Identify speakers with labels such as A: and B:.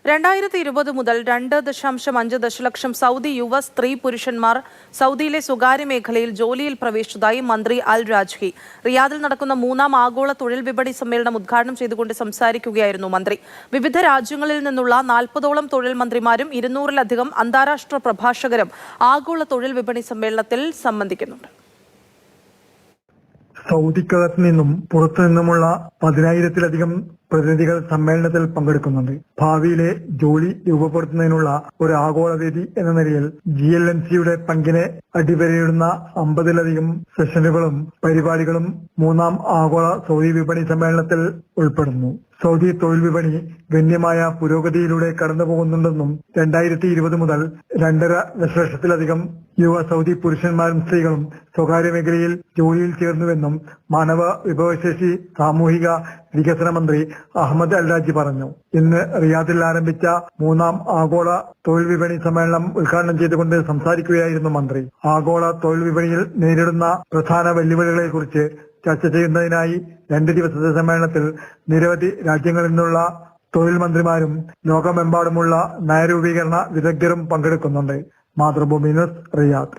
A: 2020 മുതൽ 2.5 ദശലക്ഷം സൗദി യുവ സ്ത്രീ പുരുഷന്മാർ സൗദിയിലെ സ്വകാര്യ മേഖലയിൽ ജോലിയിൽ പ്രവേശിച്ചതായി മന്ത്രി അൽ രാജ്ഹി. റിയാദിൽ നടക്കുന്ന 3ാം ആഗോള തൊഴിൽ വിപണി സമ്മേളനം ഉദ്ഘാടനം ചെയ്തുകൊണ്ട് സംസാരിക്കുകയായിരുന്നു മന്ത്രി. വിവിധ രാജ്യങ്ങളിൽ നിന്നുള്ള 40ഓളം തൊഴിൽ മന്ത്രിമാരും 200-ലധികം അന്താരാഷ്ട്ര പ്രഭാഷകരും ആഗോള തൊഴിൽ വിപണി സമ്മേളനത്തിൽ സംബന്ധിക്കുന്നുണ്ട്.
B: സൗദിക്കകത്ത് നിന്നും പുറത്തുനിന്നുമുള്ള 10,000-ലധികം പ്രതിനിധികൾ സമ്മേളനത്തിൽ പങ്കെടുക്കുന്നുണ്ട്. ഭാവിയിലെ ജോലി രൂപപ്പെടുത്തുന്നതിനുള്ള ഒരു ആഗോളവേദി എന്ന നിലയിൽ GLNCയുടെ പങ്കിനെ അടിവരയിടുന്ന 50-ലധികം സെഷനുകളും പരിപാടികളും 3ാം ആഗോള സൗദി വിപണി സമ്മേളനത്തിൽ ഉൾപ്പെടുന്നു. സൗദി തൊഴിൽ വിപണി ഗണ്യമായ പുരോഗതിയിലൂടെ കടന്നുപോകുന്നുണ്ടെന്നും 2020 മുതൽ 2.5 ദശലക്ഷത്തിലധികം യുവ സൗദി പുരുഷന്മാരും സ്ത്രീകളും സ്വകാര്യ മേഖലയിൽ ജോലിയിൽ ചേർന്നുവെന്നും മാനവ വിഭവശേഷി സാമൂഹിക വികസന മന്ത്രി അഹമ്മദ് അൽ രാജി പറഞ്ഞു. ഇന്ന് റിയാദിൽ ആരംഭിച്ച 3ാം ആഗോള തൊഴിൽ വിപണി സമ്മേളനം ഉദ്ഘാടനം ചെയ്തുകൊണ്ട് സംസാരിക്കുകയായിരുന്നു മന്ത്രി. ആഗോള തൊഴിൽ വിപണിയിൽ നേരിടുന്ന പ്രധാന വെല്ലുവിളികളെക്കുറിച്ച് ചർച്ച ചെയ്യുന്നതിനായി 2 ദിവസത്തെ സമ്മേളനത്തിൽ നിരവധി രാജ്യങ്ങളിൽ നിന്നുള്ള തൊഴിൽ മന്ത്രിമാരും ലോകമെമ്പാടുമുള്ള നയരൂപീകരണ വിദഗ്ധരും പങ്കെടുക്കുന്നുണ്ട്. Mathrubhumi news, Riyadh.